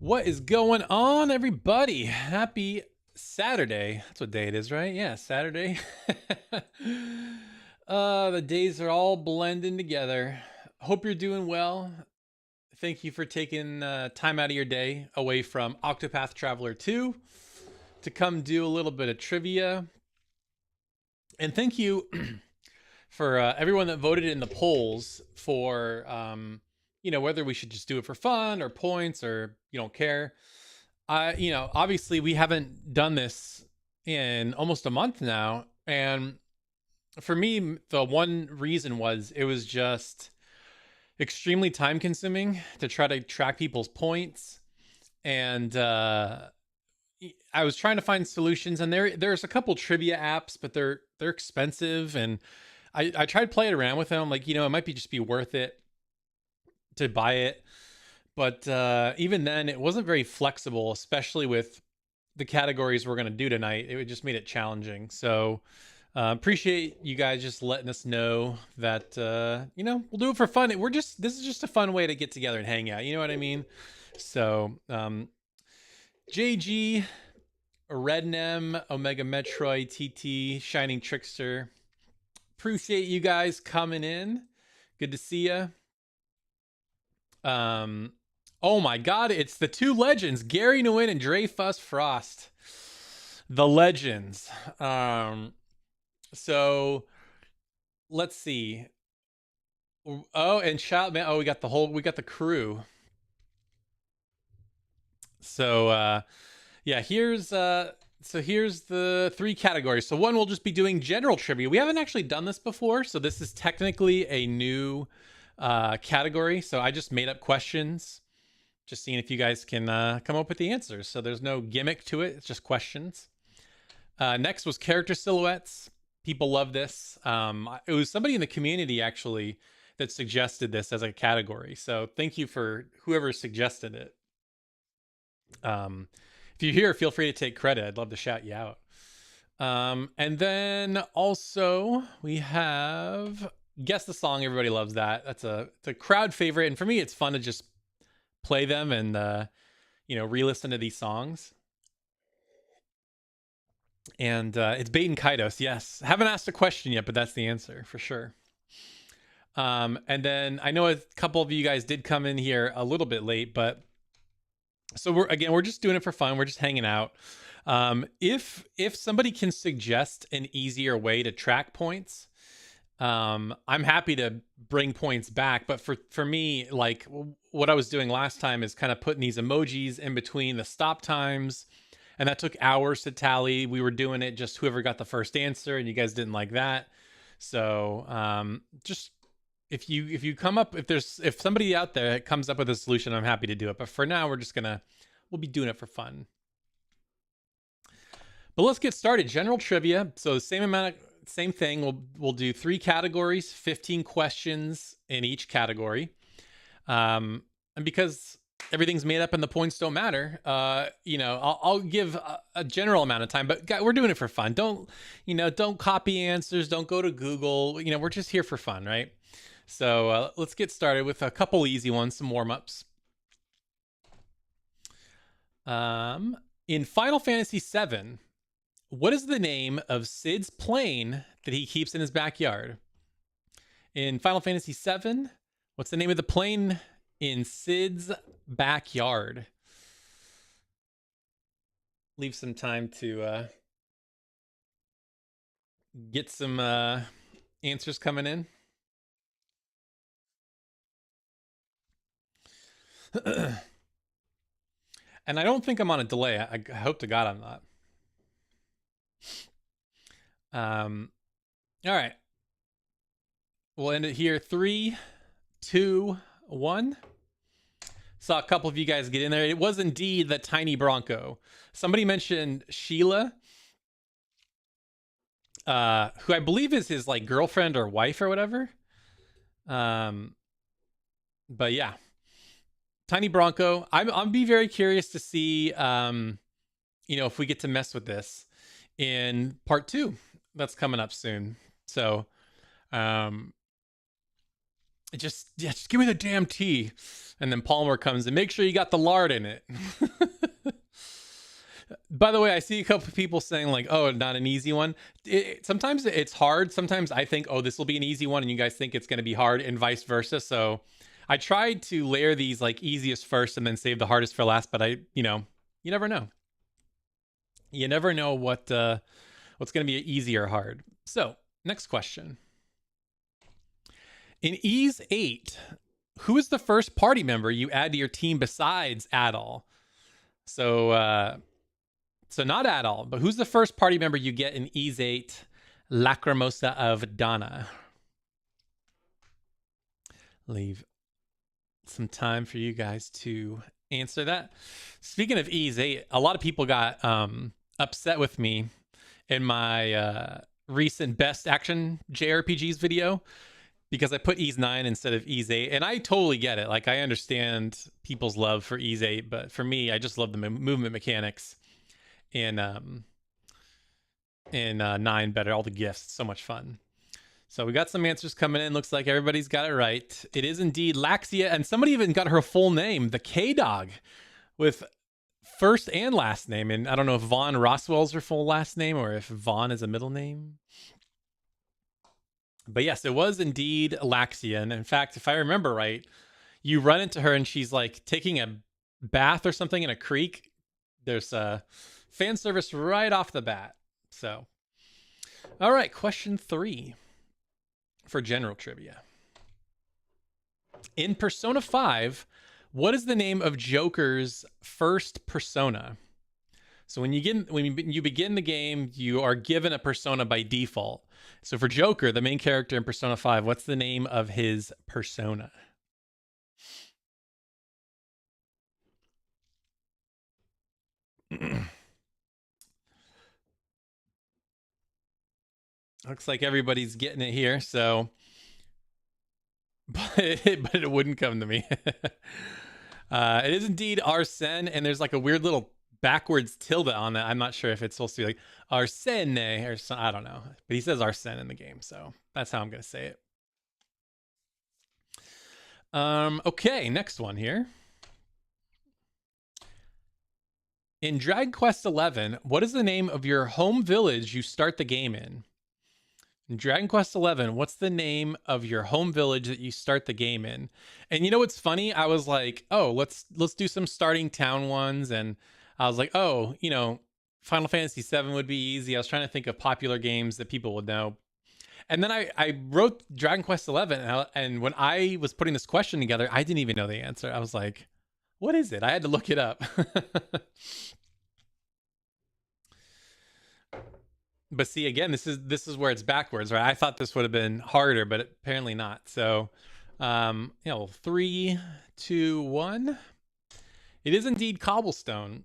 What is going on, everybody? Happy Saturday. That's what day it is, right? Yeah, Saturday. The days are all blending together. Hope you're doing well. Thank you for taking time out of your day away from Octopath Traveler 2 to come do a little bit of trivia. And thank you for everyone that voted in the polls for, whether we should just do it for fun or points or you don't care. Obviously we haven't done this in almost a month now. And for me, the one reason was it was just extremely time consuming to try to track people's points. And I was trying to find solutions, and there's a couple trivia apps, but they're expensive. And I tried playing around with them, like, it might just be worth it to buy it. But even then, it wasn't very flexible, especially with the categories we're going to do tonight. It just made it challenging. So appreciate you guys just letting us know that, we'll do it for fun. This is just a fun way to get together and hang out. You know what I mean? So JG, Rednem, Omega Metroid, TT, Shining Trickster. Appreciate you guys coming in. Good to see you. Oh my God, it's the two legends, Gary Nguyen and Dreyfus Frost. The legends. So let's see. Oh, and shout man. Oh, we got the crew. So here's the three categories. So one, we'll just be doing general trivia. We haven't actually done this before, so this is technically a new category. So I just made up questions, just seeing if you guys can come up with the answers. So there's no gimmick to it. It's just questions. Next was character silhouettes. People love this. It was somebody in the community actually that suggested this as a category. So thank you for whoever suggested it. If you're here, feel free to take credit. I'd love to shout you out. And then also we have Guess the Song. Everybody loves that. It's a crowd favorite. And for me, it's fun to just play them and, re-listen to these songs. And it's Bait and Kaidos. Yes. Haven't asked a question yet, but that's the answer for sure. And then I know a couple of you guys did come in here a little bit late, but so we're just doing it for fun. We're just hanging out. If somebody can suggest an easier way to track points, I'm happy to bring points back. But for me, like what I was doing last time is kind of putting these emojis in between the stop times, and that took hours to tally. We were doing it just whoever got the first answer, and you guys didn't like that. So just if somebody out there comes up with a solution, I'm happy to do it. But for now, we'll be doing it for fun. But let's get started. General trivia. So same thing. We'll do 3 categories, 15 questions in each category. And because everything's made up and the points don't matter, I'll give a general amount of time, but we're doing it for fun. Don't copy answers. Don't go to Google. We're just here for fun, right? So let's get started with a couple easy ones, some warm-ups. In Final Fantasy VII, what is the name of Cid's plane that he keeps in his backyard? In Final Fantasy VII, what's the name of the plane in Cid's backyard? Leave some time to get some answers coming in. And I don't think I'm on a delay. I hope to God I'm not. All right. We'll end it here. 3, 2, 1. Saw a couple of you guys get in there. It was indeed the tiny Bronco. Somebody mentioned Sheila, who I believe is his like girlfriend or wife or whatever. But yeah, tiny Bronco. I'll be very curious to see, if we get to mess with this in part 2 that's coming up soon. So just give me the damn tea. And then Palmer comes and make sure you got the lard in it. By the way, I see a couple of people saying like, "Oh, not an easy one." Sometimes it's hard. Sometimes I think, "Oh, this will be an easy one," and you guys think it's going to be hard, and vice versa. So I tried to layer these like easiest first, and then save the hardest for last. But you never know. You never know what's going to be easy or hard. So next question. In Ys 8, who is the first party member you add to your team besides Adal? So not Adal, but who's the first party member you get in Ys 8, Lacrimosa of Dana? Leave some time for you guys to answer that. Speaking of Ys 8, a lot of people got upset with me in my recent best action JRPGs video because I put Ys 9 instead of Ys 8, and I totally get it. Like, I understand people's love for Ys 8, but for me, I just love the movement mechanics in 9 better. All the gifts, so much fun. So we got some answers coming in. Looks like everybody's got it right. It is indeed Laxia, and somebody even got her full name, the K-Dog, with first and last name. And I don't know if Vaughn Roswell's her full last name or if Vaughn is a middle name. But yes, it was indeed Laxia. And in fact, if I remember right, you run into her and she's like taking a bath or something in a creek. There's a fan service right off the bat. So, all right, question 3 for general trivia. In Persona 5, what is the name of Joker's first persona? So when you begin the game, you are given a persona by default. So for Joker, the main character in Persona 5, what's the name of his persona? Looks like everybody's getting it here, so but it wouldn't come to me. It is indeed Arsene, and there's like a weird little backwards tilde on that. I'm not sure if it's supposed to be like Arsene or something. I don't know, but he says Arsene in the game, so that's how I'm gonna say it. Okay, next one here. In Dragon Quest XI, what is the name of your home village you start the game in? In Dragon Quest XI, what's the name of your home village that you start the game in? And you know what's funny? I was like, oh, let's do some starting town ones, and I was like, oh, Final Fantasy VII would be easy. I was trying to think of popular games that people would know. And then I wrote Dragon Quest XI, and when I was putting this question together, I didn't even know the answer. I was like, what is it? I had to look it up. But see, again, this is where it's backwards, right? I thought this would have been harder, but apparently not. So, 3, 2, 1. It is indeed Cobblestone.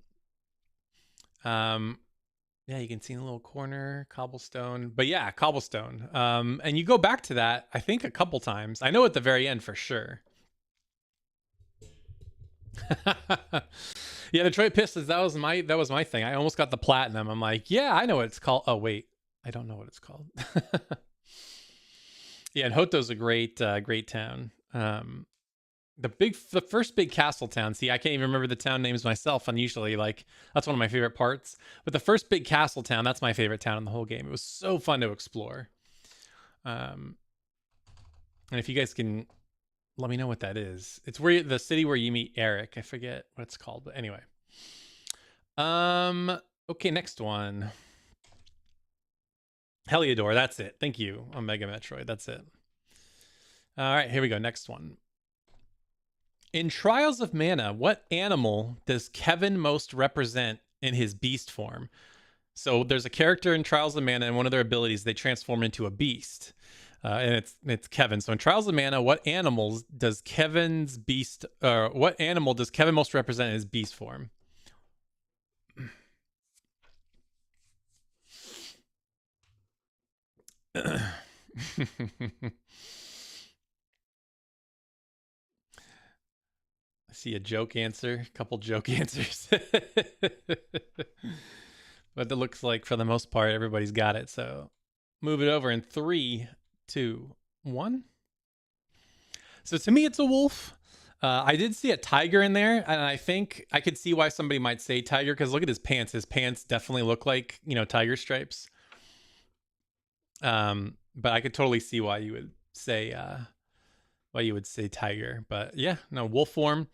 Yeah, you can see in the little corner, Cobblestone. But yeah, Cobblestone. And you go back to that, I think, a couple times. I know at the very end for sure. Yeah, Detroit Pistons, that was my thing. I almost got the platinum. I'm like, yeah, I know what it's called. Oh wait, I don't know what it's called. Yeah, and Hoto's a great town. The first big castle town. See, I can't even remember the town names myself. Unusually, like that's one of my favorite parts. But the first big castle town, that's my favorite town in the whole game. It was so fun to explore. And if you guys can let me know what that is. It's where the city where you meet Eric. I forget what it's called, but anyway. Okay, next one. Heliodor, that's it. Thank you. Omega Metroid, that's it. All right, here we go. Next one. In Trials of Mana, what animal does Kevin most represent in his beast form? So there's a character in Trials of Mana, and one of their abilities, they transform into a beast. And it's Kevin. So in Trials of Mana, what animals does Kevin's beast? What animal does Kevin most represent in his beast form? I see a joke answer, a couple joke answers. But it looks like for the most part everybody's got it. So move it over in 3, 2, 1. So to me, it's a wolf. I did see a tiger in there, and I think I could see why somebody might say tiger, because look at his pants. His pants definitely look like, tiger stripes. But I could totally see why you would say tiger. But yeah, no, wolf form.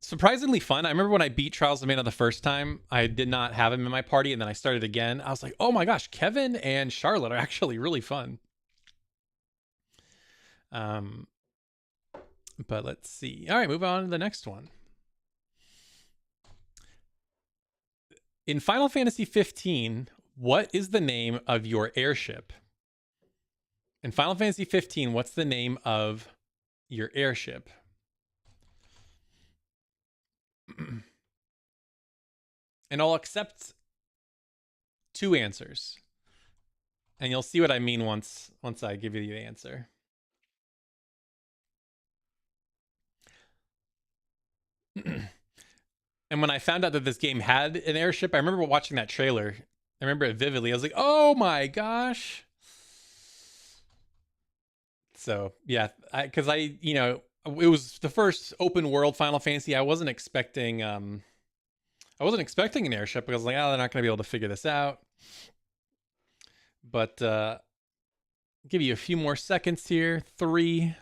Surprisingly fun. I remember when I beat Trials of Mana the first time, I did not have him in my party, and then I started again. I was like, oh my gosh, Kevin and Charlotte are actually really fun. But let's see. All right, move on to the next one. In Final Fantasy 15, what is the name of your airship? In Final Fantasy 15, what's the name of your airship? And I'll accept 2 answers. And you'll see what I mean once I give you the answer. And when I found out that this game had an airship, I remember watching that trailer. I remember it vividly. I was like, oh my gosh. So yeah, because it was the first open world Final Fantasy. I wasn't expecting an airship, because I was like, oh, they're not going to be able to figure this out. But give you a few more seconds here. 3,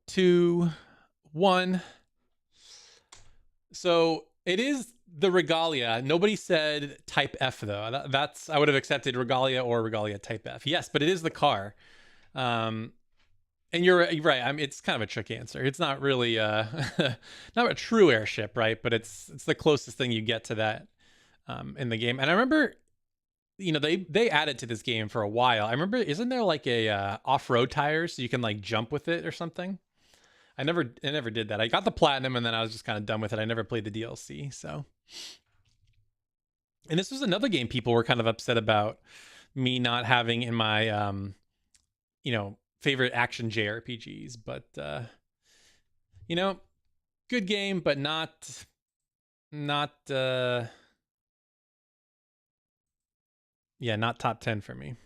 2, 1. So it is the Regalia. Nobody said Type F though. That's I would have accepted Regalia or Regalia Type F. Yes, but it is the car. And you're right. I mean, it's kind of a trick answer. It's not really not a true airship, right? But it's the closest thing you get to that in the game. And I remember, they added to this game for a while. I remember, isn't there like a off-road tires so you can like jump with it or something? I never did that. I got the platinum and then I was just kind of done with it. I never played the DLC. So, and this was another game people were kind of upset about me not having in my favorite action JRPGs, but good game, but not not top 10 for me.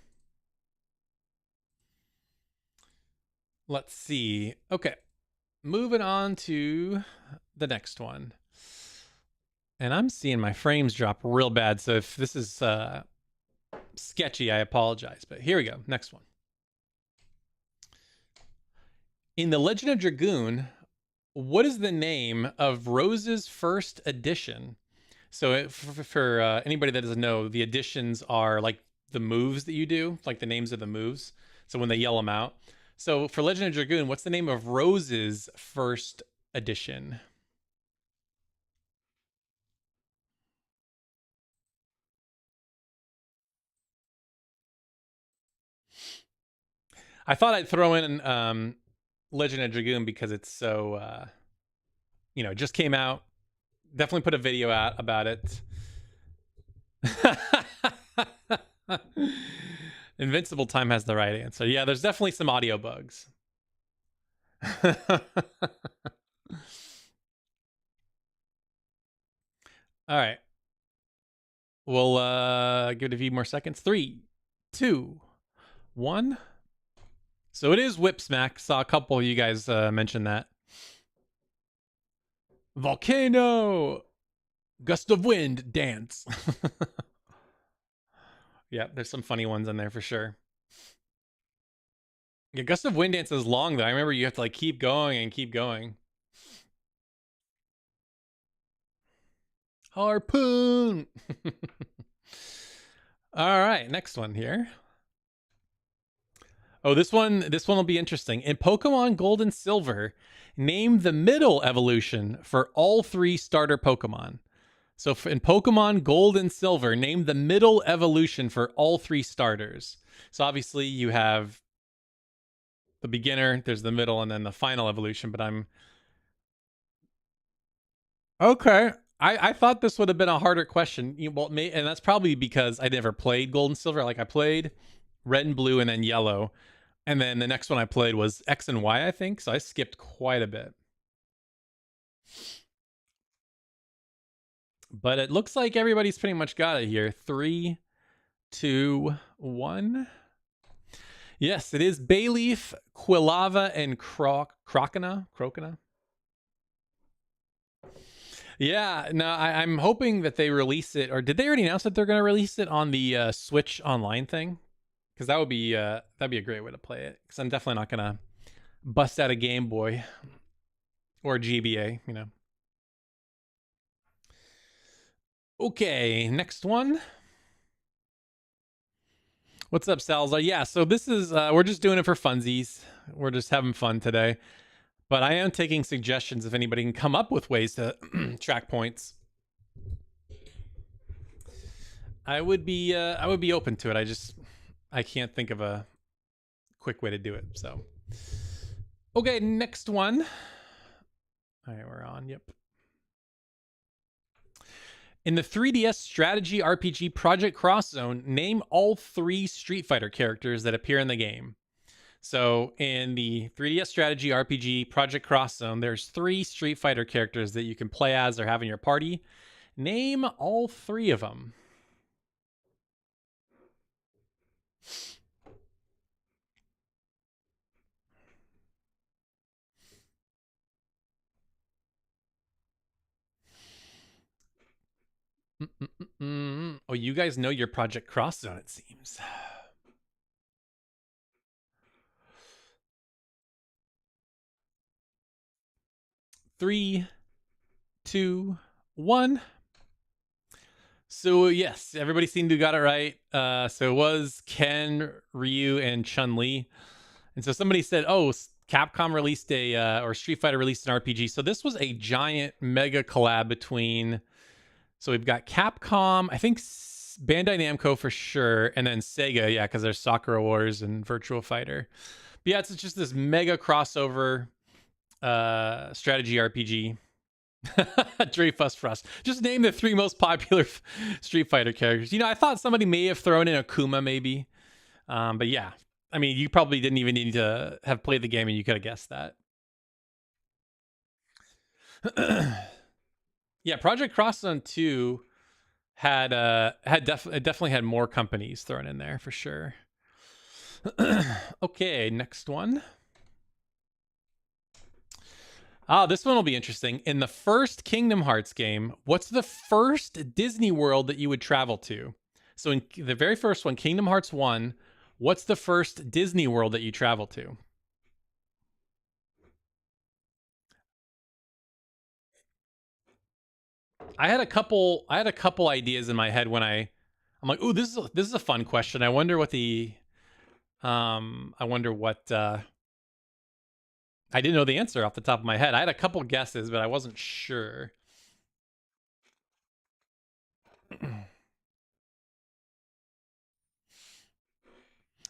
Let's see. Okay. Moving on to the next one. And I'm seeing my frames drop real bad, so if this is sketchy, I apologize. But here we go. Next one. In The Legend of Dragoon, what is the name of Rose's first edition? So for anybody that doesn't know, the editions are like the moves that you do, like the names of the moves. So when they yell them out. So for Legend of Dragoon, what's the name of Rose's first edition? I thought I'd throw in Legend of Dragoon because it's so, it just came out. Definitely put a video out about it. Invincible Time has the right answer. Yeah, there's definitely some audio bugs. All right. We'll give it a few more seconds. 3, 2, 1. So it is Whip Smack. Saw a couple of you guys mention that. Volcano! Gust of Wind, dance. Yeah, there's some funny ones in there for sure. Yeah, Gust of Wind dance is long though. I remember you have to like keep going and keep going. Harpoon. All right, next one here. Oh, this one will be interesting. In Pokemon Gold and Silver, name the middle evolution for all 3 starter Pokemon. So in Pokemon Gold and Silver, name the middle evolution for all 3 starters. So obviously you have the beginner, there's the middle, and then the final evolution, but I'm... Okay. I thought this would have been a harder question. And that's probably because I never played Gold and Silver. Like I played Red and Blue and then Yellow. And then the next one I played was X and Y, I think. So I skipped quite a bit. But it looks like everybody's pretty much got it here. 3, 2, 1. Yes, it is Bayleaf, Quilava, and Crocona. Yeah, no, I'm hoping that they release it, or did they already announce that they're going to release it on the Switch Online thing? Because that'd be a great way to play it. Because I'm definitely not going to bust out a Game Boy or GBA, you know. Okay, next one. What's up, Salazar? Yeah, so this is we're just doing it for funsies. We're just having fun today. But I am taking suggestions if anybody can come up with ways to track points. I would be open to it. I can't think of a quick way to do it. So okay, next one. All right, we're on. Yep. In the 3DS strategy RPG Project Cross Zone, name all 3 Street Fighter characters that appear in the game. So in the 3DS strategy RPG Project Cross Zone, there's 3 Street Fighter characters that you can play as or have in your party. Name all 3 of them. Oh, you guys know your Project Cross Zone, it seems. 3, 2, 1. So yes, everybody seemed to got it right. So it was Ken, Ryu, and Chun-Li. And so somebody said, "Oh, Capcom released or Street Fighter released an RPG." So this was a giant mega collab between. So we've got Capcom, I think Bandai Namco for sure, and then Sega, yeah, because there's Sakura Wars and Virtua Fighter. But yeah, it's just this mega crossover strategy RPG. Dreyfus Frost. Just name the 3 most popular Street Fighter characters. You know, I thought somebody may have thrown in Akuma, maybe. But yeah, I mean, you probably didn't even need to have played the game and you could have guessed that. Yeah, Project Cross Zone 2 definitely had more companies thrown in there for sure. Okay, next one. This one will be interesting. In the first Kingdom Hearts game, what's the first Disney World that you would travel to? So in the very first one, Kingdom Hearts 1, what's the first Disney World that you travel to? I had a couple ideas in my head when I'm like, "Ooh, this is a fun question. I wonder what the I wonder what I didn't know the answer off the top of my head. I had a couple guesses, but I wasn't sure.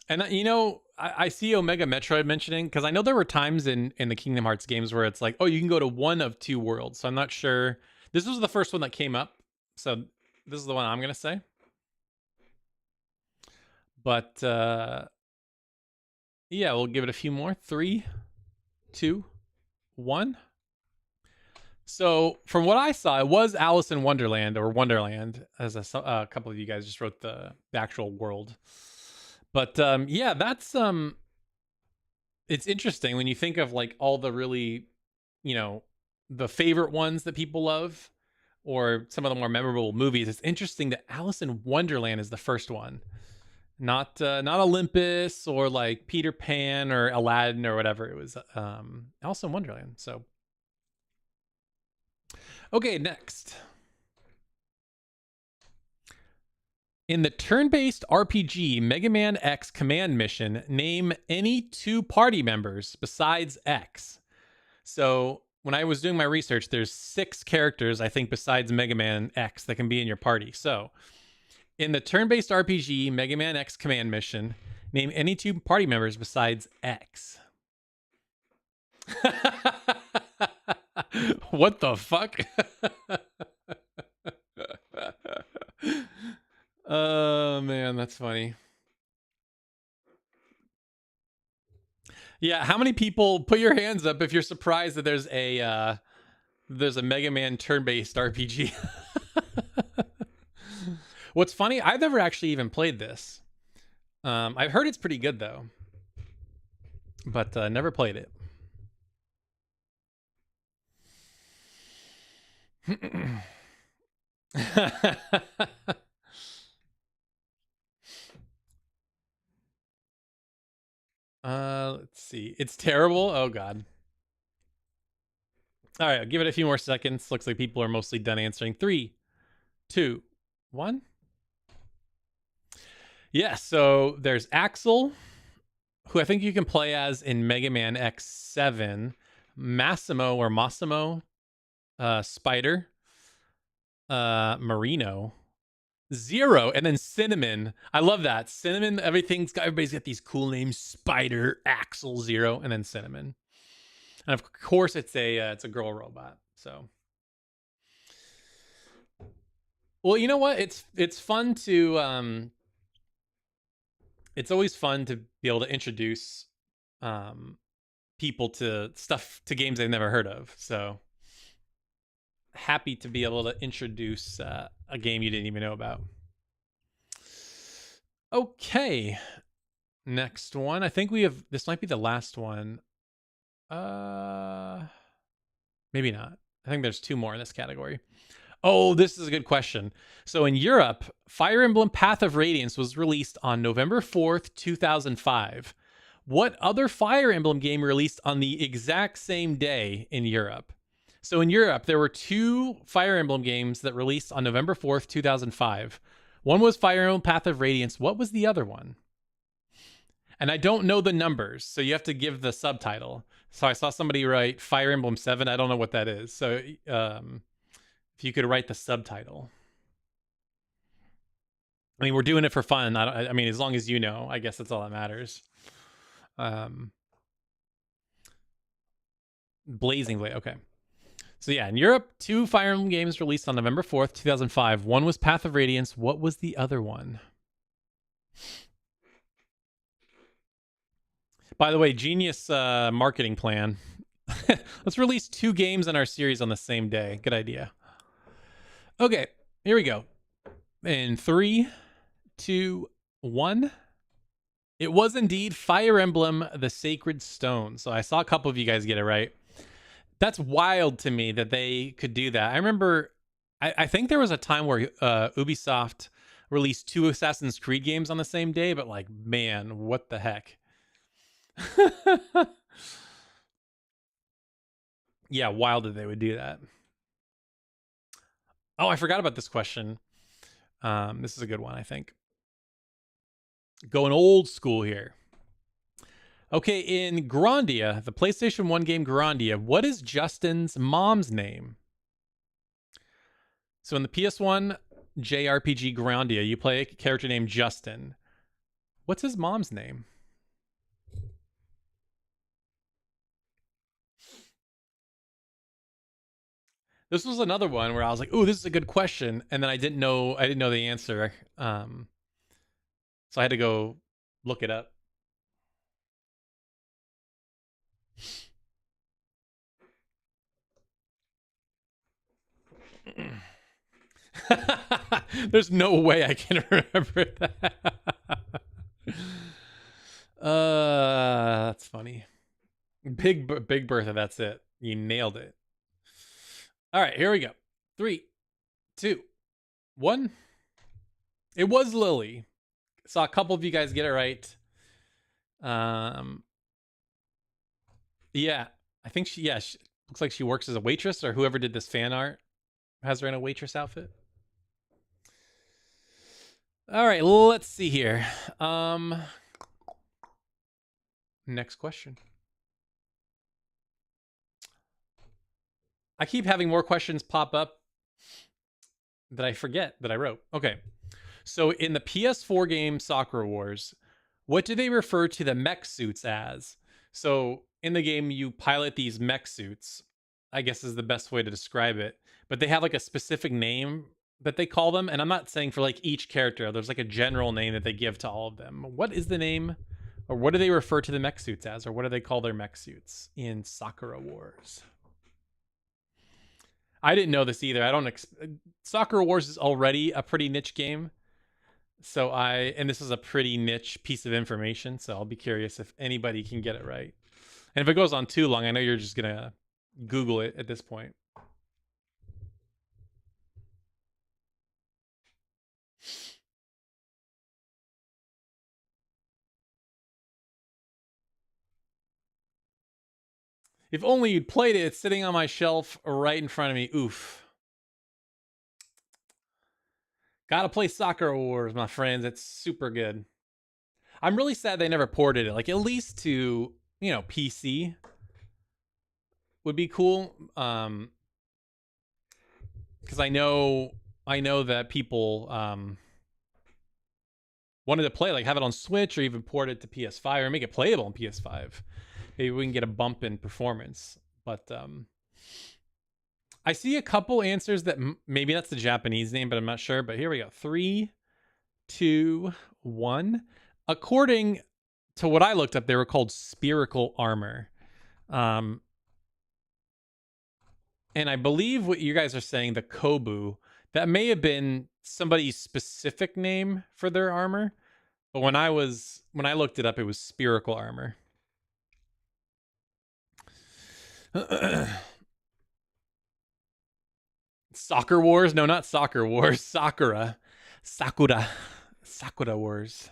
And you know, I see Omega Metroid mentioning because I know there were times in the Kingdom Hearts games where it's like, oh, you can go to one of 2 worlds. So I'm not sure. This was the first one that came up, so this is the one I'm gonna say. But yeah, we'll give it a few more. 3, 2, 1. So from what I saw, it was Alice in Wonderland or Wonderland, as a couple of you guys just wrote the actual world. But yeah, that's it's interesting when you think of like all the really, you know, the favorite ones that people love or some of the more memorable movies. It's interesting that Alice in Wonderland is the first one, not Olympus or like Peter Pan or Aladdin or whatever. It was Alice in Wonderland. So okay, next. In the turn-based RPG Mega Man X command mission, name any 2 party members besides X. So when I was doing my research, there's 6 characters, I think, besides Mega Man X that can be in your party. So in the turn-based RPG Mega Man X command mission, name any 2 party members besides X. What the fuck? Oh man, that's funny. Yeah, how many people put your hands up if you're surprised that there's a Mega Man turn-based RPG? What's funny, I've never actually even played this. I've heard it's pretty good though, but never played it. Let's see. It's terrible. Oh god. All right, I'll give it a few more seconds. Looks like people are mostly done answering. 3, 2, 1. Yeah, so there's Axel, who I think you can play as in Mega Man X7, Massimo, Spider, Marino, Zero, and then Cinnamon. I love that. Cinnamon, everybody's got these cool names: Spider, Axel, Zero, and then Cinnamon. And of course, it's a girl robot. So, well, you know what? It's fun to it's always fun to be able to introduce people to games they've never heard of. So happy to be able to introduce a game you didn't even know about. Okay, next one. I think we have. This might be the last one. Maybe not. I think there's 2 more in this category. Oh, this is a good question. So in Europe, Fire Emblem Path of Radiance was released on November 4th, 2005. What other Fire Emblem game released on the exact same day in Europe? So in Europe, there were 2 Fire Emblem games that released on November 4th, 2005. One was Fire Emblem Path of Radiance. What was the other one? And I don't know the numbers, so you have to give the subtitle. So I saw somebody write Fire Emblem 7. I don't know what that is. So if you could write the subtitle. I mean, we're doing it for fun. I mean, as long as you know, I guess that's all that matters. Blazing Blade. Okay. So yeah, in Europe, 2 Fire Emblem games released on November 4th, 2005. One was Path of Radiance. What was the other one? By the way, genius marketing plan. Let's release 2 games in our series on the same day. Good idea. Okay, here we go. In 3, 2, 1. It was indeed Fire Emblem: The Sacred Stone. So I saw a couple of you guys get it right. That's wild to me that they could do that. I remember, I think there was a time where Ubisoft released 2 Assassin's Creed games on the same day, but like, man, what the heck? Yeah, wild that they would do that. Oh, I forgot about this question. This is a good one, I think. Going old school here. Okay, in Grandia, the PlayStation 1 game Grandia, what is Justin's mom's name? So in the PS1 JRPG Grandia, you play a character named Justin. What's his mom's name? This was another one where I was like, "Ooh, this is a good question," and then I didn't know the answer. So I had to go look it up. There's no way I can remember that. That's funny. Big Bertha, that's it. You nailed it. All right, here we go. 3, 2, 1. It was Lily. Saw a couple of you guys get it right. Yeah, I think she looks like she works as a waitress, or whoever did this fan art has her in a waitress outfit. All right, let's see here. Next question. I keep having more questions pop up that I forget that I wrote. Okay. So in the PS4 game Sakura Wars, what do they refer to the mech suits as? So in the game, you pilot these mech suits, I guess is the best way to describe it. But they have like a specific name that they call them. And I'm not saying for like each character, there's like a general name that they give to all of them. What is the name, or what do they refer to the mech suits as? Or what do they call their mech suits in Sakura Wars? I didn't know this either. I don't. Sakura Wars is already a pretty niche game. So and this is a pretty niche piece of information. So I'll be curious if anybody can get it right. And if it goes on too long, I know you're just going to Google it at this point. If only you'd played it. It's sitting on my shelf right in front of me. Oof. Gotta play Soccer Wars, my friends. It's super good. I'm really sad they never ported it. Like, at least to, PC would be cool. Because I know that people wanted to play, like, have it on Switch or even port it to PS5 or make it playable on PS5. Maybe we can get a bump in performance. But I see a couple answers that maybe that's the Japanese name, but I'm not sure. But here we go. 3, 2, 1. According to what I looked up, they were called spherical armor. And I believe what you guys are saying, the Kobu, that may have been somebody's specific name for their armor. But when I looked it up, it was spherical armor. Soccer Wars? No, not Soccer Wars. Sakura Wars.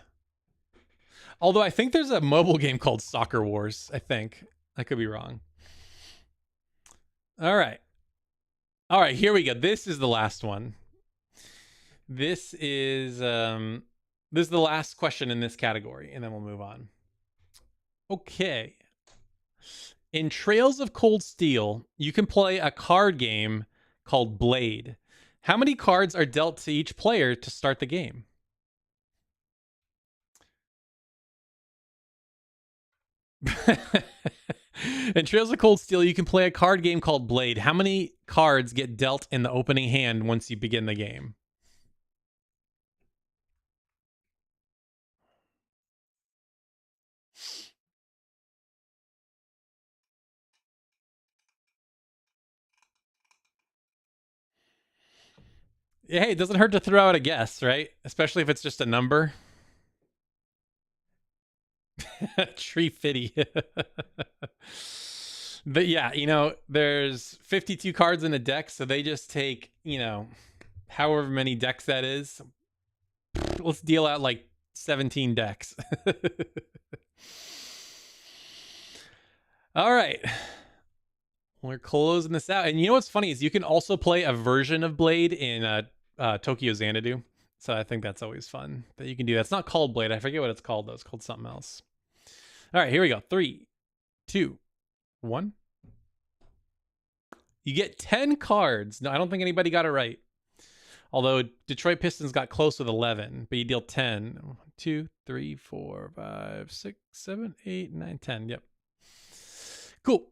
Although I think there's a mobile game called Soccer Wars. I think. I could be wrong. All right, here we go. This is the last one. This is the last question in this category, and then we'll move on. Okay. In Trails of Cold Steel, you can play a card game called Blade. How many cards are dealt to each player to start the game? In Trails of Cold Steel, you can play a card game called Blade. How many cards get dealt in the opening hand once you begin the game? Yeah, hey, it doesn't hurt to throw out a guess, right? Especially if it's just a number. Tree Fitty. But yeah, there's 52 cards in a deck, so they just take, however many decks that is. Let's deal out like 17 decks. All right. We're closing this out. And you know what's funny is you can also play a version of Blade in Tokyo Xanadu. So I think that's always fun that you can do that. It's not called Blade. I forget what it's called, though. It's called something else. All right, here we go. 3, 2, 1. You get 10 cards. No, I don't think anybody got it right. Although Detroit Pistons got close with 11, but you deal 10. 1, 2, 3, 4, 5, 6, 7, 8, 9, 10. Yep. Cool.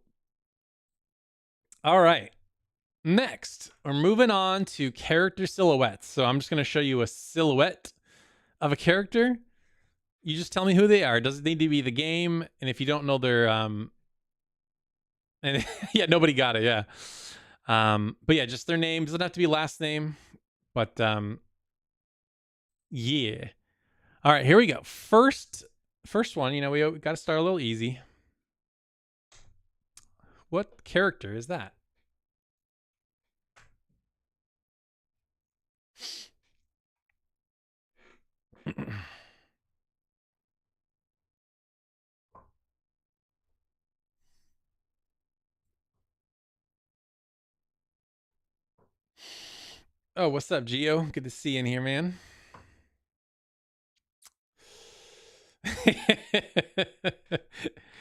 All right. Next, we're moving on to character silhouettes. So I'm just going to show you a silhouette of a character. You just tell me who they are. Does it need to be the game? And if you don't know their and yeah, nobody got it. Yeah. But yeah, just their name. Doesn't have to be last name. But yeah. All right, here we go. First one, we got to start a little easy. What character is that? Oh, what's up, Geo? Good to see you in here, man.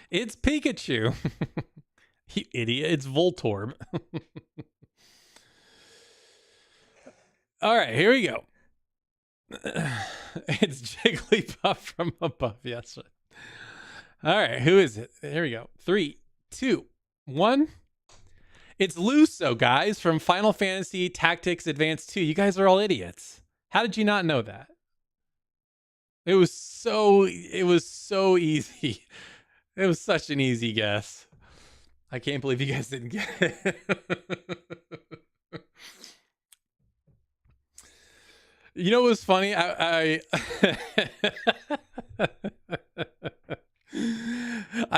It's Pikachu. You idiot. It's Voltorb. All right, here we go. It's Jigglypuff from above. Yes. All right, who is it? Here we go. 3, 2, 1. It's Luso, guys, from Final Fantasy Tactics Advance 2. You guys are all idiots. How did you not know that? It was so easy. It was such an easy guess. I can't believe you guys didn't get it. You know what was funny? I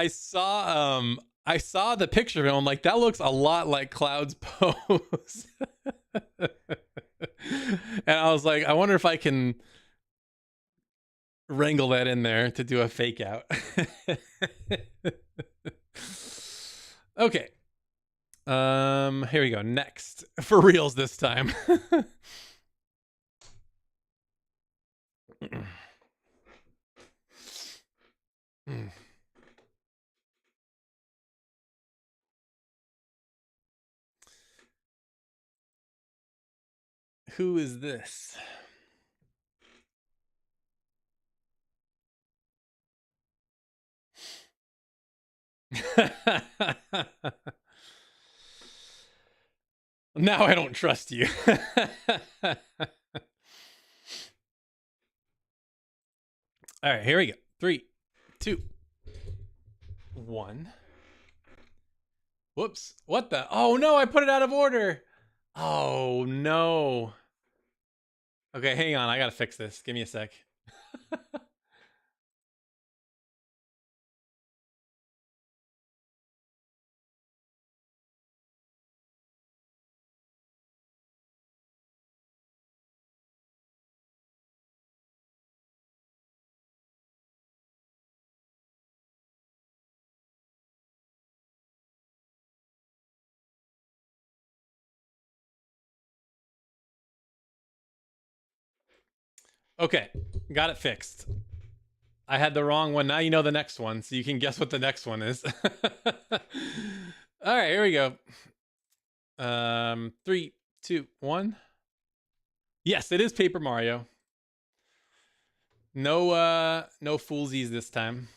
saw the picture of him. I'm like, that looks a lot like Cloud's pose. And I was like, I wonder if I can wrangle that in there to do a fake out. Okay. Here we go. Next. For reals this time. Who is this? Now I don't trust you. All right, here we go. 3, 2, 1. Whoops. What the? Oh no, I put it out of order. Oh no. Okay, hang on. I gotta fix this. Give me a sec. Okay, got it fixed. I had the wrong one. Now you know the next one, so you can guess what the next one is. All right, here we go. 3, 2, 1. Yes, it is Paper Mario. No foolsies this time.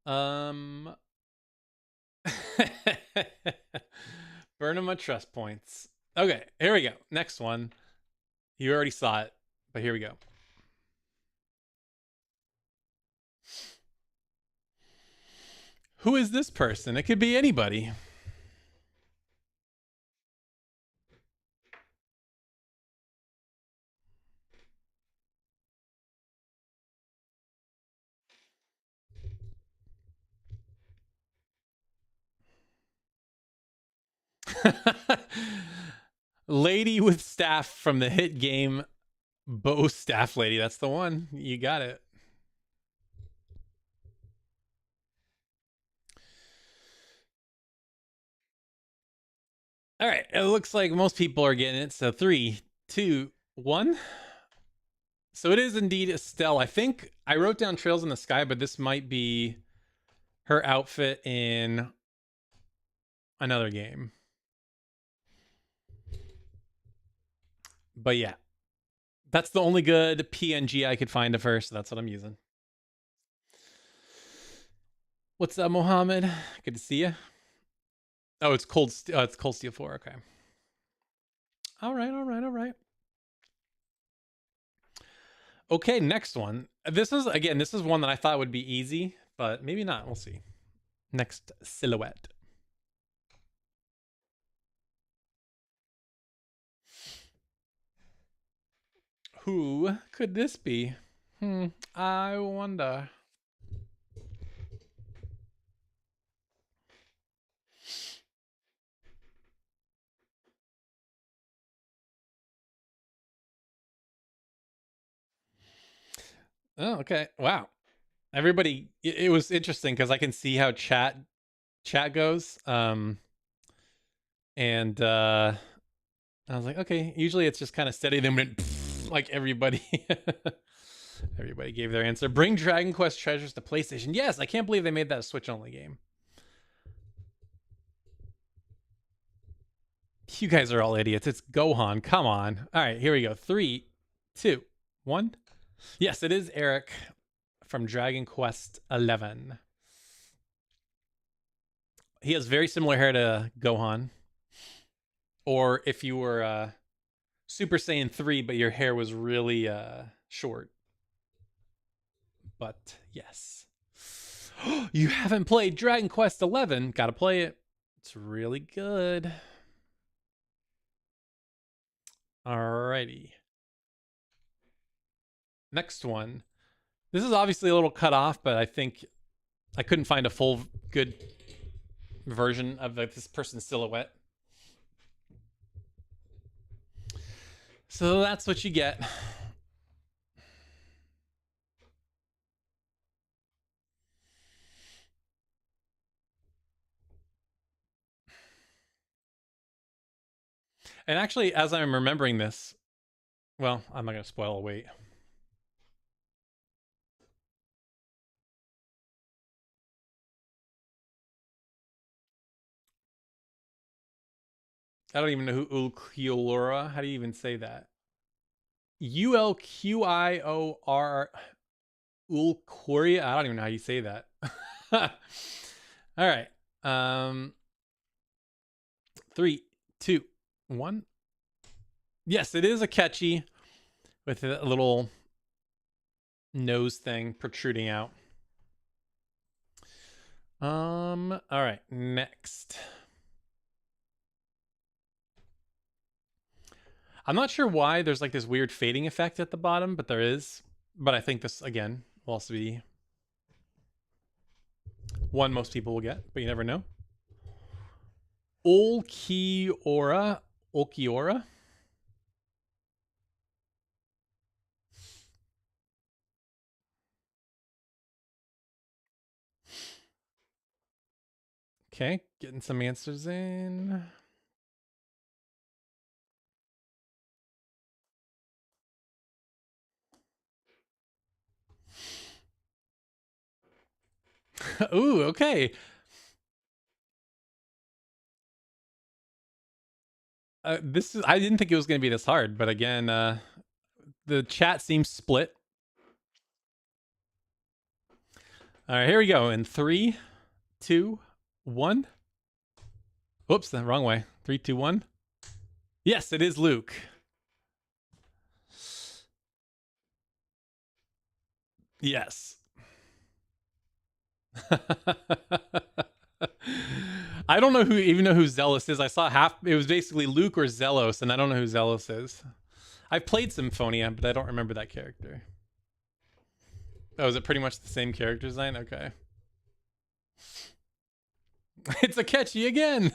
Burn them my trust points. Okay, here we go. Next one. You already saw it, but here we go. Who is this person? It could be anybody. Lady with staff from the hit game Bo Staff Lady. That's the one. You got it. All right. It looks like most people are getting it. So 3, 2, 1. So it is indeed Estelle. I think I wrote down Trails in the Sky, but this might be her outfit in another game. But yeah, that's the only good PNG I could find of her, so that's what I'm using. What's up, Mohammed? Good to see you. Oh, it's Cold Steel 4. Okay. All right. Okay, next one. This is one that I thought would be easy, but maybe not. We'll see. Next silhouette. Who could this be? I wonder. Oh, okay. Wow. Everybody, it was interesting because I can see how chat goes. And I was like, okay. Usually it's just kind of steady. Then went like everybody. Everybody gave their answer. Bring Dragon Quest treasures to PlayStation. Yes, I can't believe they made that a Switch only game. You guys are all idiots. It's Gohan. Come on. All right, here we go. 3, 2, 1. Yes, it is Eric from Dragon Quest 11. He has very similar hair to Gohan. Or if you were Super Saiyan 3, but your hair was really short. But yes. You haven't played Dragon Quest 11. Gotta play it. It's really good. Alrighty. Next one. This is obviously a little cut off, but I think I couldn't find a full good version of this person's silhouette. So that's what you get. And actually, as I'm remembering this, well, I'm not going to spoil. Wait. I don't even know who Ulquiorra. How do you even say that? Ulquior. Ulquiorra. I don't even know how you say that. All right. 3, 2, 1. Yes, it is a catchy with a little nose thing protruding out. All right, next. I'm not sure why there's like this weird fading effect at the bottom, but there is. But I think this, again, will also be one most people will get, but you never know. Ulquiorra. Ulquiorra. Okay, getting some answers in. Ooh, okay. This is, I didn't think it was going to be this hard, but again, the chat seems split. All right, here we go. In 3, 2, 1. Whoops, the wrong way. 3, 2, 1. Yes, it is Luke. Yes. I don't know even know who Zealous is. I saw half. It was basically Luke or Zelos, and I don't know who Zealous is. I've played Symphonia, but I don't remember that character. Oh, is it pretty much the same character design? Okay. It's a catchy again.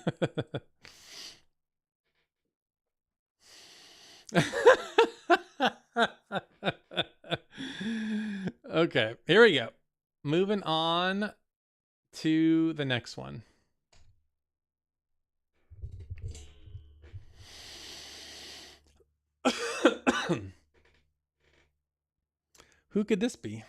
Okay, here we go. Moving on to the next one. Who could this be?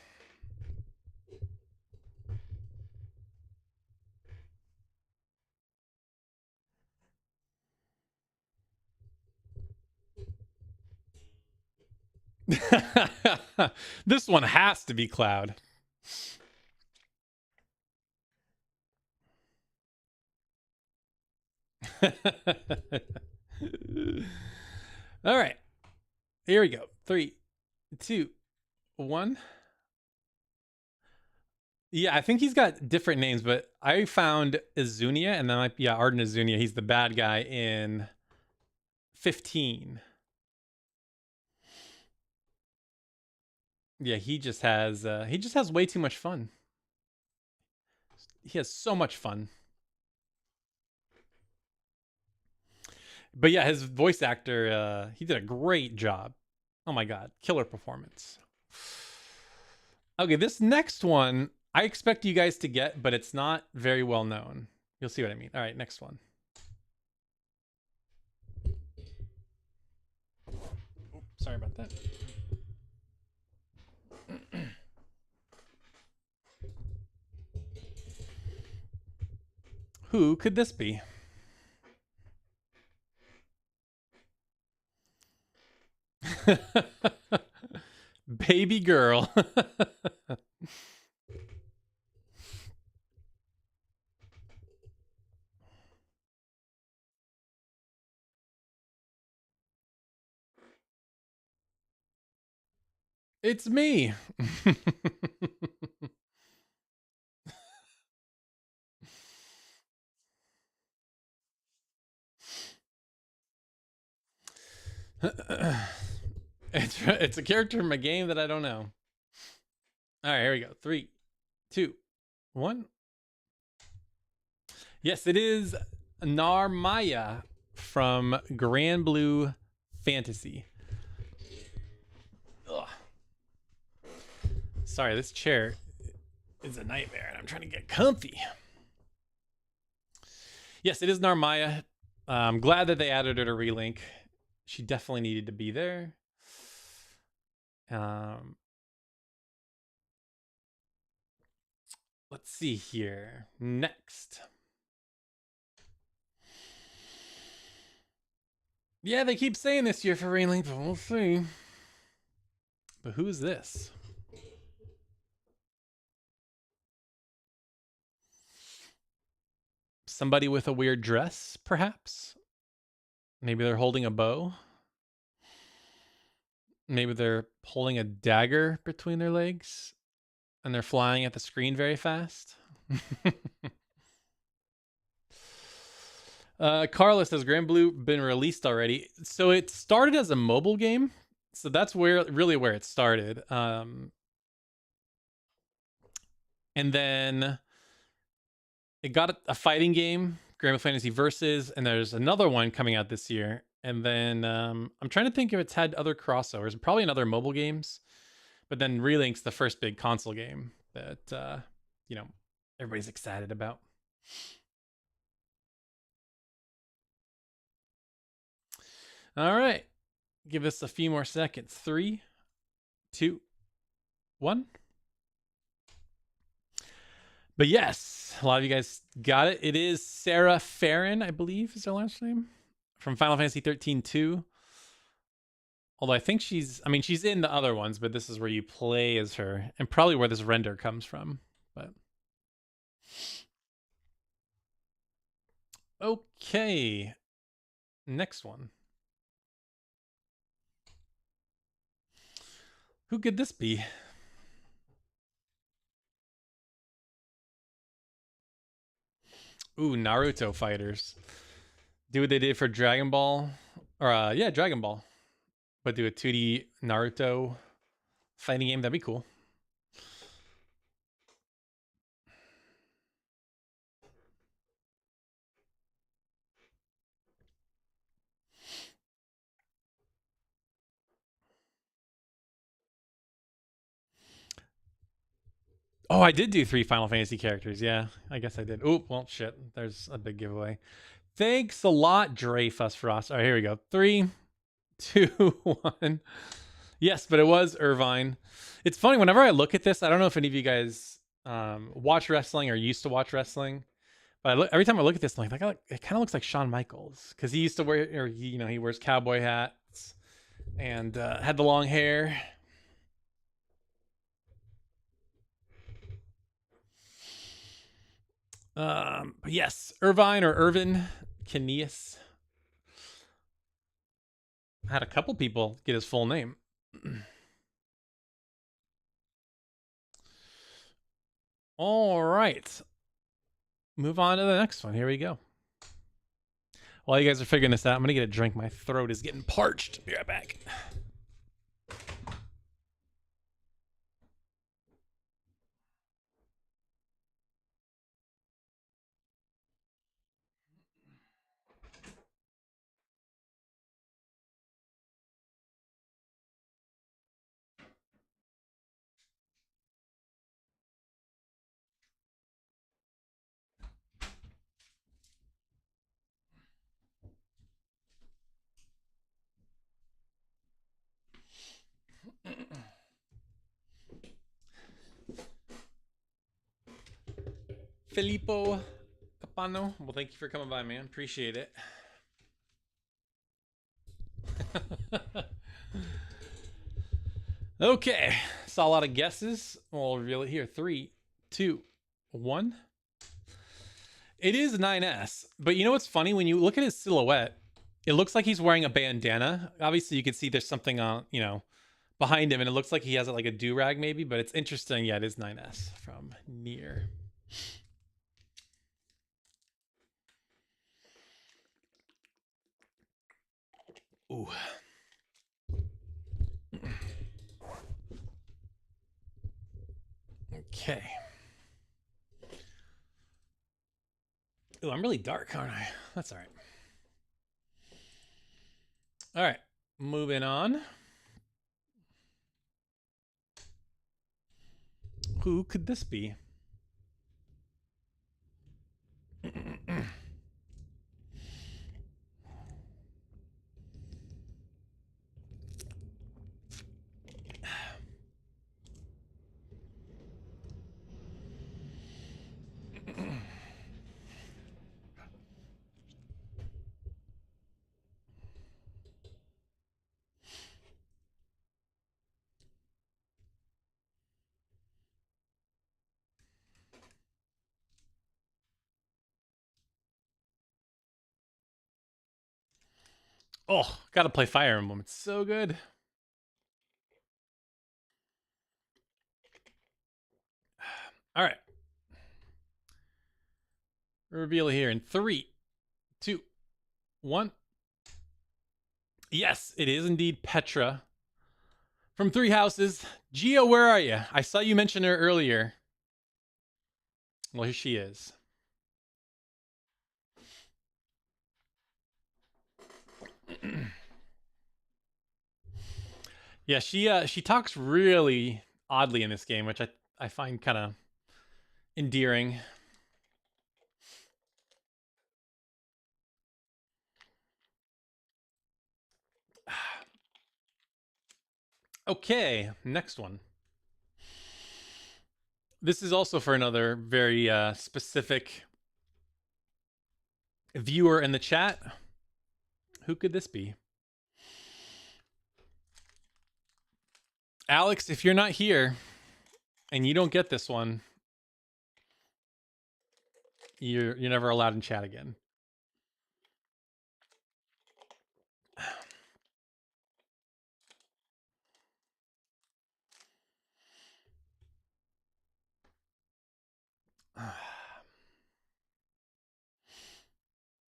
This one has to be Cloud. All right. Here we go. 3, 2, 1. Yeah, I think he's got different names, but I found Izunia, and that might be Arden Izunia. He's the bad guy in 15. Yeah, he just has way too much fun. He has so much fun. But yeah, his voice actor, he did a great job. Oh my god, killer performance. Okay, this next one I expect you guys to get, but it's not very well known. You'll see what I mean. All right, next one. Oops, sorry about that. Who could this be? Baby girl. It's me. It's a character from a game that I don't know. All right, here we go. 3, 2, 1. Yes, it is Narmaya from Grand Blue Fantasy. Ugh. Sorry, this chair is a nightmare, and I'm trying to get comfy. Yes, it is Narmaya. I'm glad that they added her to relink. She definitely needed to be there. Let's see here. Next. Yeah, they keep saying this year for relink, but we'll see. But who is this? Somebody with a weird dress, perhaps? Maybe they're holding a bow. Maybe they're holding a dagger between their legs and they're flying at the screen very fast. Carlos, has Grand Blue been released already? So it started as a mobile game. So that's where it started. And then it got a fighting game, Grand Blue Fantasy Versus, and there's another one coming out this year. And then I'm trying to think if it's had other crossovers, probably in other mobile games. But then Relink's the first big console game that everybody's excited about. All right. Give us a few more seconds. 3, 2, 1. But yes, a lot of you guys got it. It is Sarah Farron, I believe, is her last name, from Final Fantasy 13-2. Although I think she's in the other ones, but this is where you play as her, and probably where this render comes from. But okay, next one. Who could this be? Ooh, Naruto fighters. Do what they did for Dragon Ball, or Dragon Ball, but do a 2D Naruto fighting game. That'd be cool. Oh, I did do 3 Final Fantasy characters. Yeah, I guess I did. Oh, well, shit. There's a big giveaway. Thanks a lot, Dreyfus Frost. All right, here we go. 3, 2, 1. Yes, but it was Irvine. It's funny, whenever I look at this, I don't know if any of you guys watch wrestling or used to watch wrestling, but every time I look at this, I'm like, it kind of looks like Shawn Michaels, because he used to wear, or he wears cowboy hats and had the long hair. But yes, Irvine or Irvin Kenius. I had a couple people get his full name. All right. Move on to the next one. Here we go. While you guys are figuring this out, I'm going to get a drink. My throat is getting parched. Be right back. Filippo Capano. Well, thank you for coming by, man. Appreciate it. Okay. Saw a lot of guesses. We'll reveal it here. 3, 2, 1. It is 9S. But you know what's funny? When you look at his silhouette, it looks like he's wearing a bandana. Obviously, you can see there's something on, behind him, and it looks like he has like a do-rag maybe, but it's interesting. Yeah, it is 9S from Nier. Ooh. Okay. Ooh, I'm really dark, aren't I? That's all right. All right, moving on. Who could this be? Oh, gotta play Fire Emblem. It's so good. All right. Reveal here in 3, 2, 1. Yes, it is indeed Petra from Three Houses. Geo, where are you? I saw you mention her earlier. Well, here she is. Yeah, she talks really oddly in this game, which I find kind of endearing. Okay, next one. This is also for another very specific viewer in the chat. Who could this be? Alex, if you're not here and you don't get this one, you're never allowed in chat again.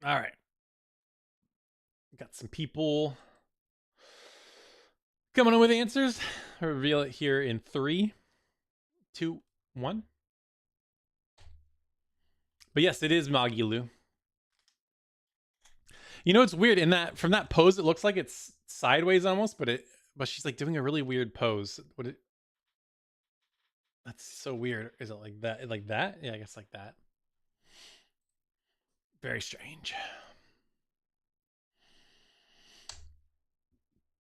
All right. Got some people coming in with answers. I'll reveal it here in 3, 2, 1. But yes, it is Magilu. You know, it's weird in that from that pose, it looks like it's sideways almost, but she's like doing a really weird pose. That's so weird. Is it like that? Like that? Yeah, I guess like that. Very strange.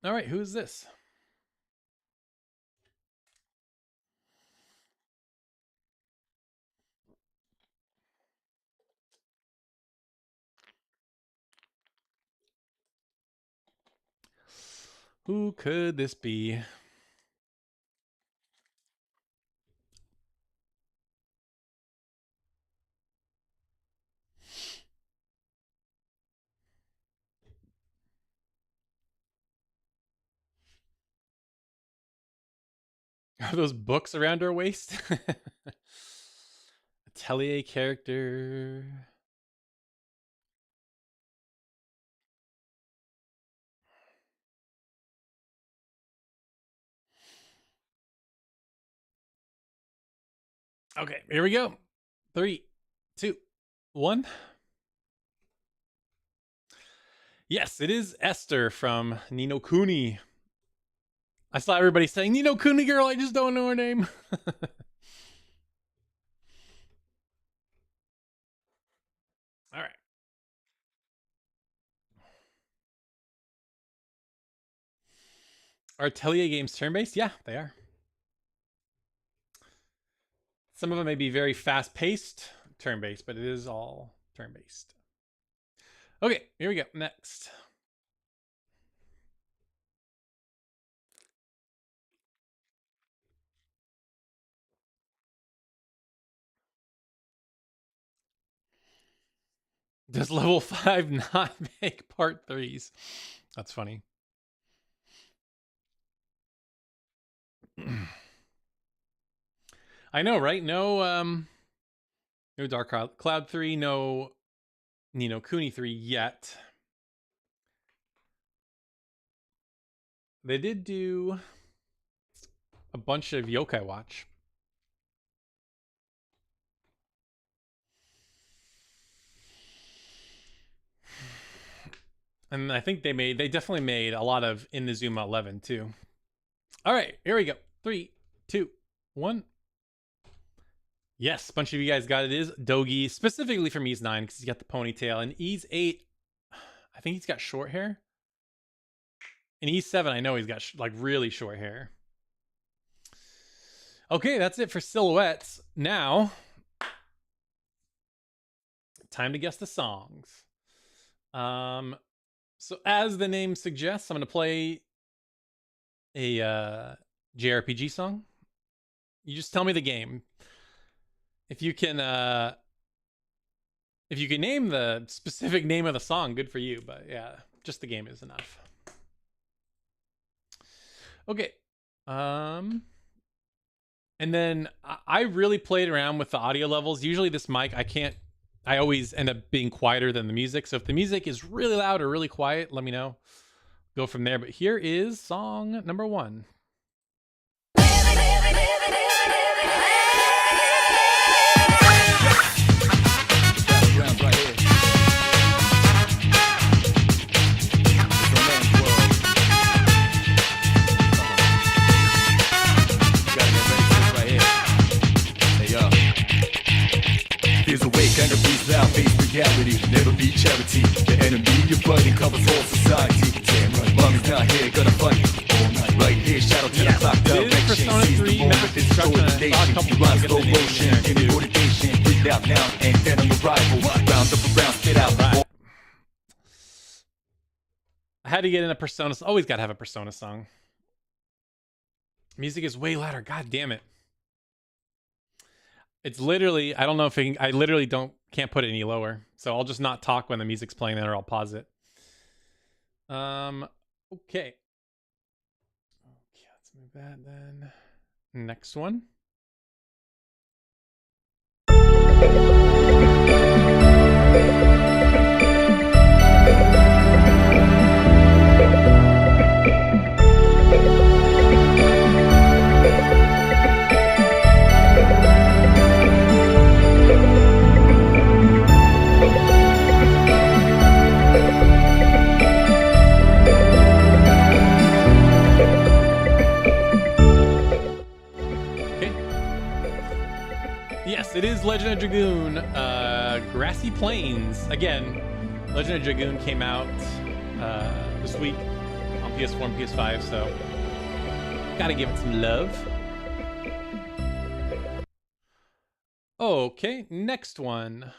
All right, who is this? Who could this be? Are those books around her waist? Atelier character. Okay, here we go. 3, 2, 1. Yes, it is Esther from Ni no Kuni. I saw everybody saying Ni no Kuni girl. I just don't know her name. All right. Are Atelier games turn-based? Yeah, they are. Some of them may be very fast-paced turn-based, but it is all turn-based. Okay, here we go. Next. Does level 5 not make part 3s? That's funny. I know, right? No Dark Cloud 3, no Ni no Kuni 3 yet. They did do a bunch of Yokai Watch. And I think they definitely made a lot of Inazuma 11 too. All right, here we go. 3, 2, 1. Yes, a bunch of you guys got it. It is Dogi, specifically from Ease 9 because he's got the ponytail. And Ease 8, I think he's got short hair. And Ease 7, I know he's got like really short hair. Okay, that's it for silhouettes. Now, time to guess the songs. So as the name suggests, I'm going to play a JRPG song. You just tell me the game. If you can name the specific name of the song, good for you. But yeah, Just the game is enough. Okay. And then I really played around with the audio levels. Usually this mic, I always end up being quieter than the music. So if the music is really loud or really quiet, let me know. Go from there. But here is song number 1. There's a way, kind of beats loud, face reality, never be charity. The enemy you're fighting covers all society. Damn right, mommy's not here, gonna fight all night. Right here, shadow 10 o'clock direction. Persona 3 Mass Destruction. I saw a couple Rhyme people slow get the motion, name give me motivation. Breathe out now, and then I'm a rival. Round up around, spit out. Right. I had to get in a Persona. Always got to have a Persona song. Music is way louder. God damn it. It's literally, I don't know if I literally can't put it any lower. So I'll just not talk when the music's playing, then, or I'll pause it. Okay. Okay, let's move that then. Next one. Yes, it is Legend of Dragoon, Grassy Plains. Again, Legend of Dragoon came out this week on PS4 and PS5, so gotta give it some love. Okay, next one.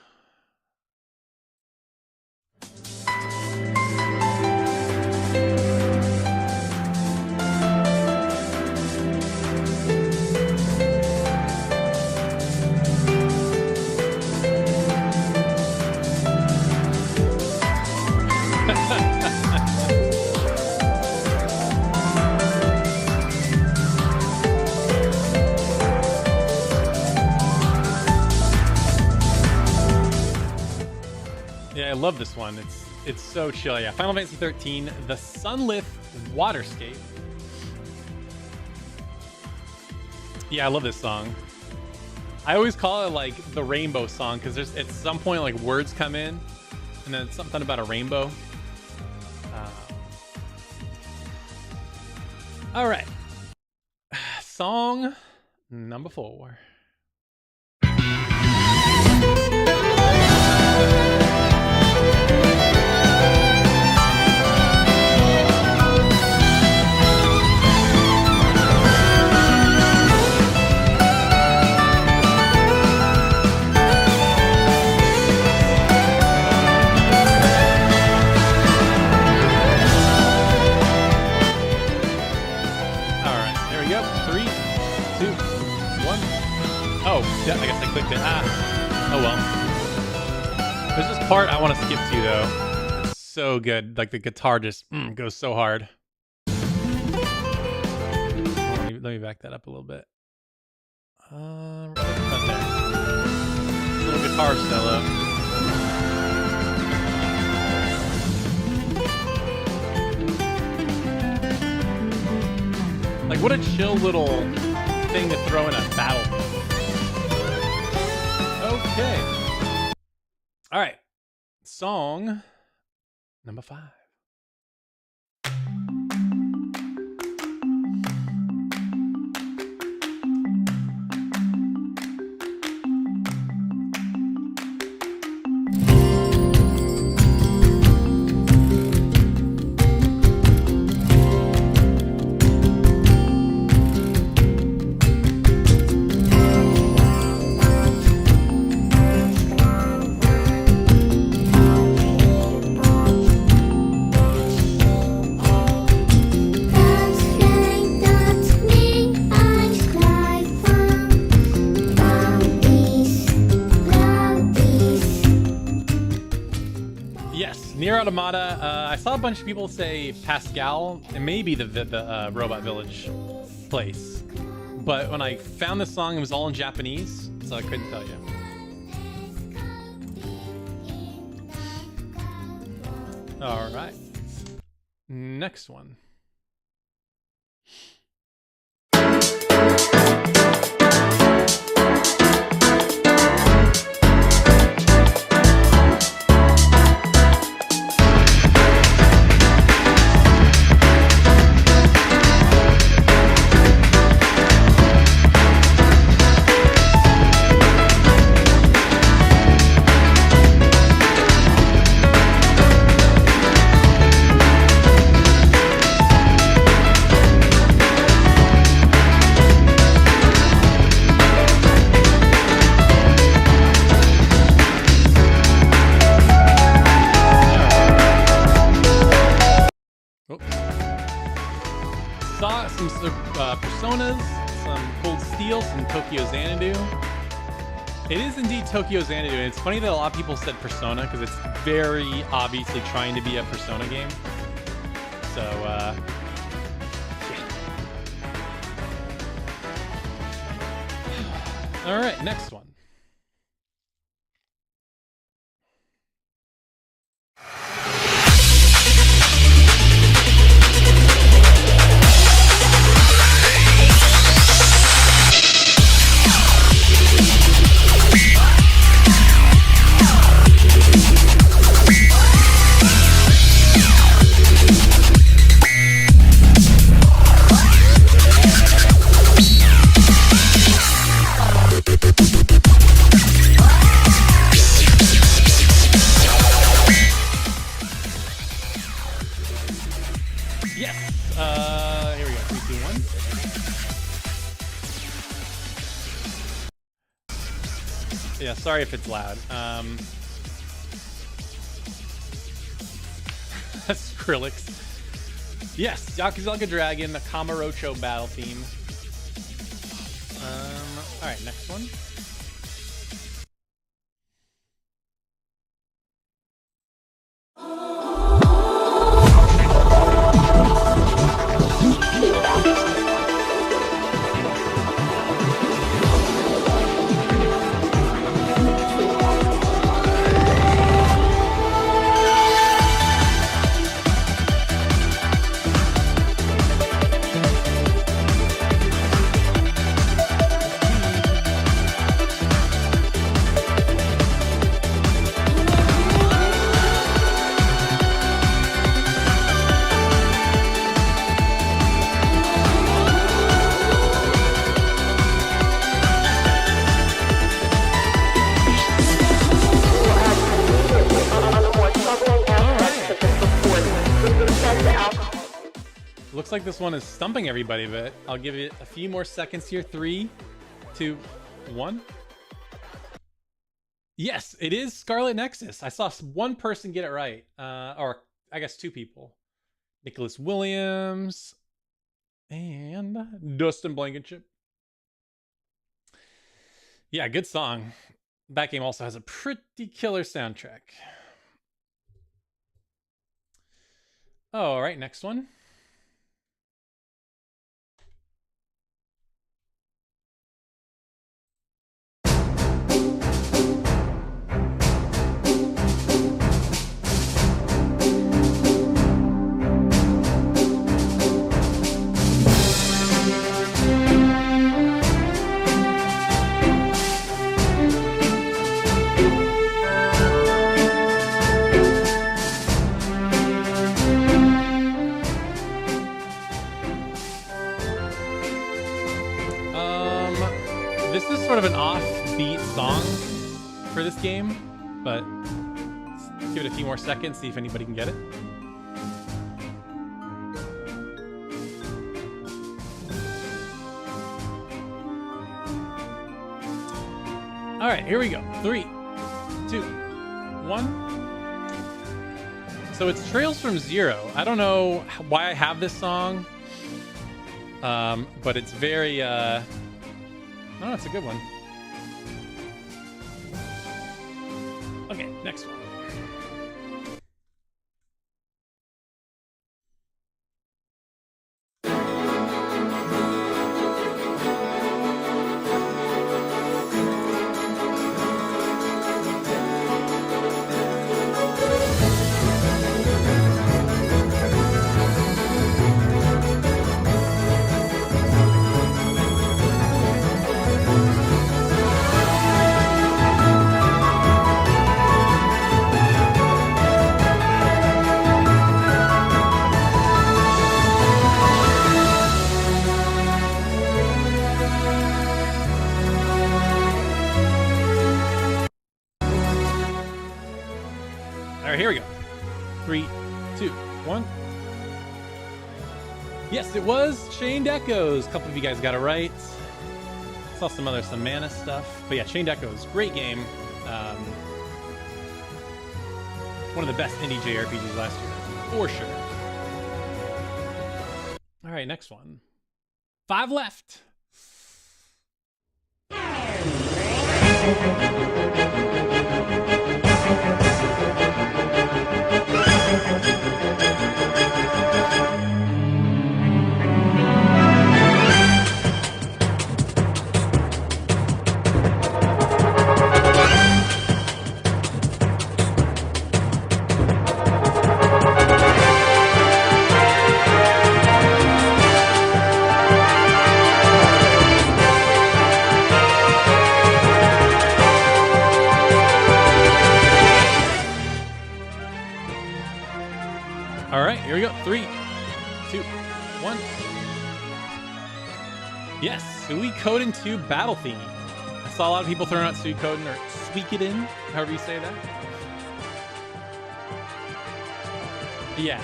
Yeah, I love this one. It's so chill. Yeah, Final Fantasy 13, the Sunlit Waterscape. Yeah, I love this song. I always call it like the rainbow song because there's at some point like words come in, and then it's something about a rainbow. All right, song number 4. Yeah, I guess I clicked it. Oh well. There's this part I want to skip to though. It's so good. Like the guitar just goes so hard. Let me back that up a little bit. Right there. Little guitar solo. Like what a chill little thing to throw in a battle. Okay. All right. Song number 5. Nier Automata, I saw a bunch of people say Pascal. It may be the Robot Village place. But when I found this song, it was all in Japanese, so I couldn't tell you. All right. Next one. Saw some Personas, some Cold Steel, some Tokyo Xanadu. It is indeed Tokyo Xanadu, and it's funny that a lot of people said Persona because it's very obviously trying to be a Persona game. So, yeah. All right, next one. Yes. Here we go. 3, 2, 1. Yeah, sorry if it's loud. Skrillex. Yes, Yakuza Like a Dragon, the Kamurocho battle theme. All right, next one. Looks like this one is stumping everybody, but I'll give it a few more seconds here. 3, 2, 1. Yes, it is Scarlet Nexus. I saw one person get it right. Or I guess 2 people. Nicholas Williams and Dustin Blankenship. Yeah, good song. That game also has a pretty killer soundtrack. Oh, all right, next one. This is sort of an offbeat song for this game, but let's give it a few more seconds, see if anybody can get it. All right, here we go. 3, 2, 1. So it's Trails from Zero. I don't know why I have this song, but it's very... Oh, it's a good one. Okay, next one. 3, 2, 1. Yes, it was Chained Echoes. A couple of you guys got it right. Saw some other mana stuff. But yeah, Chained Echoes. Great game. One of the best indie JRPGs last year. For sure. All right, next one. 5 left. All right, here we go. 3, 2, 1. Yes, Suikoden 2 Battle Theme. I saw a lot of people throwing out Suikoden or Suikoden, however you say that. Yeah.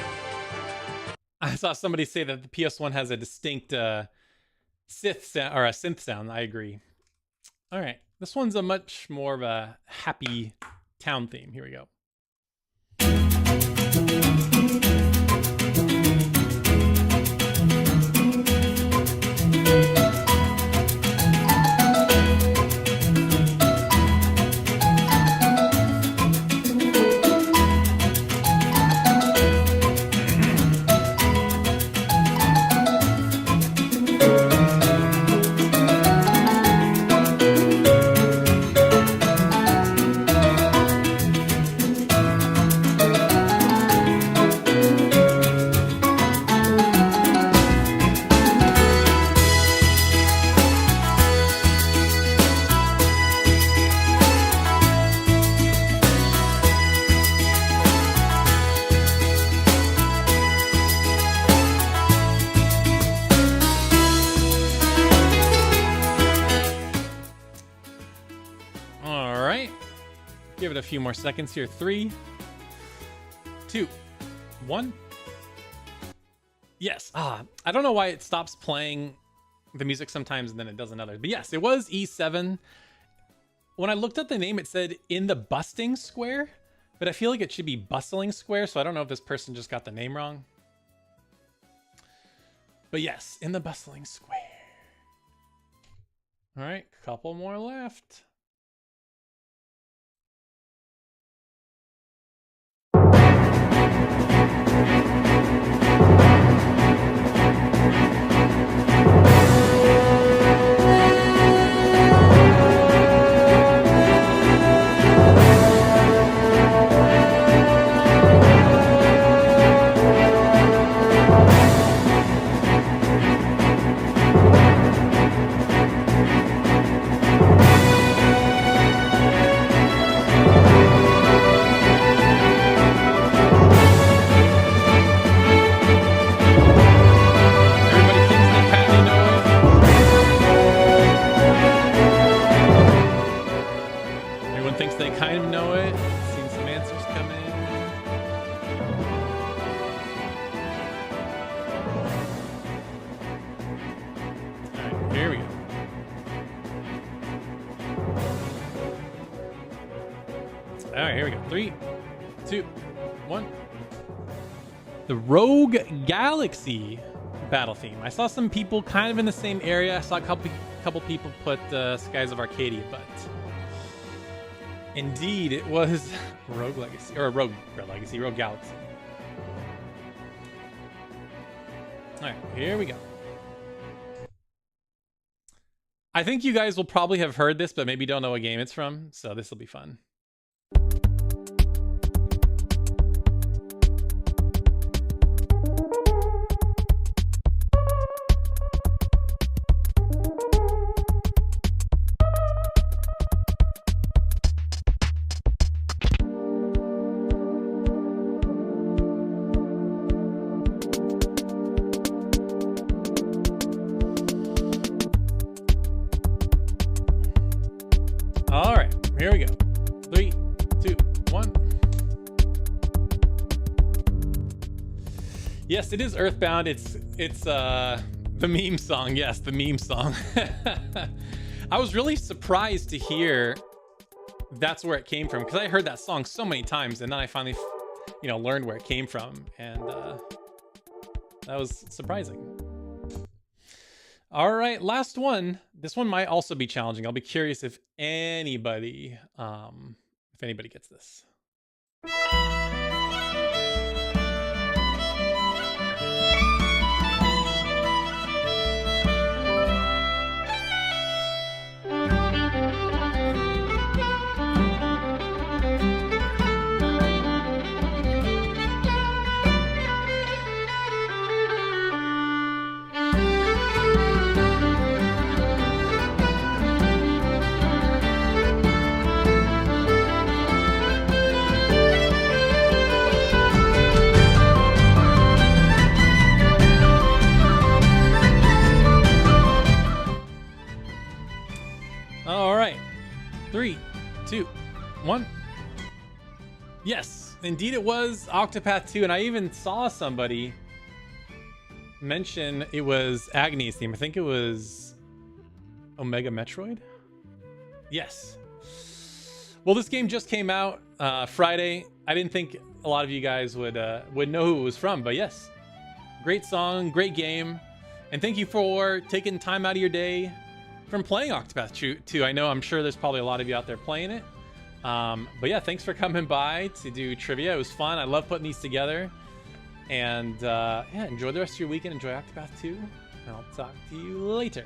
I saw somebody say that the PS1 has a distinct synth sound. I agree. All right, this one's a much more of a happy town theme. Here we go. Give it a few more seconds here. 3, 2, 1. Yes. I don't know why it stops playing the music sometimes and then it does another. But yes, it was E7. When I looked at the name, it said In the Busting Square, but I feel like it should be Bustling Square, so I don't know if this person just got the name wrong. But yes, In the Bustling Square. All right, couple more left. All right, here we go. 3, 2, 1. The Rogue Galaxy battle theme. I saw some people kind of in the same area. I saw a couple people put Skies of Arcadia, but indeed it was Rogue Legacy, or Rogue Galaxy. All right, here we go. I think you guys will probably have heard this, but maybe don't know what game it's from, so this will be fun. All right, here we go. 3, 2, 1. Yes, it is Earthbound. It's the meme song. Yes, the meme song. I was really surprised to hear that's where it came from, because I heard that song so many times, and then I finally, learned where it came from, and that was surprising. All right, last one. This one might also be challenging. I'll be curious if anybody gets this. All right, 3, 2, 1. Yes, indeed it was Octopath 2, and I even saw somebody mention it was Agni's theme. I think it was Omega Metroid. Yes. Well, this game just came out Friday. I didn't think a lot of you guys would know who it was from, but yes, great song, great game, and thank you for taking time out of your day from playing Octopath 2. I'm sure there's probably a lot of you out there playing it. But yeah, thanks for coming by to do trivia. It was fun. I love putting these together. And yeah, enjoy the rest of your weekend. Enjoy Octopath 2. And I'll talk to you later.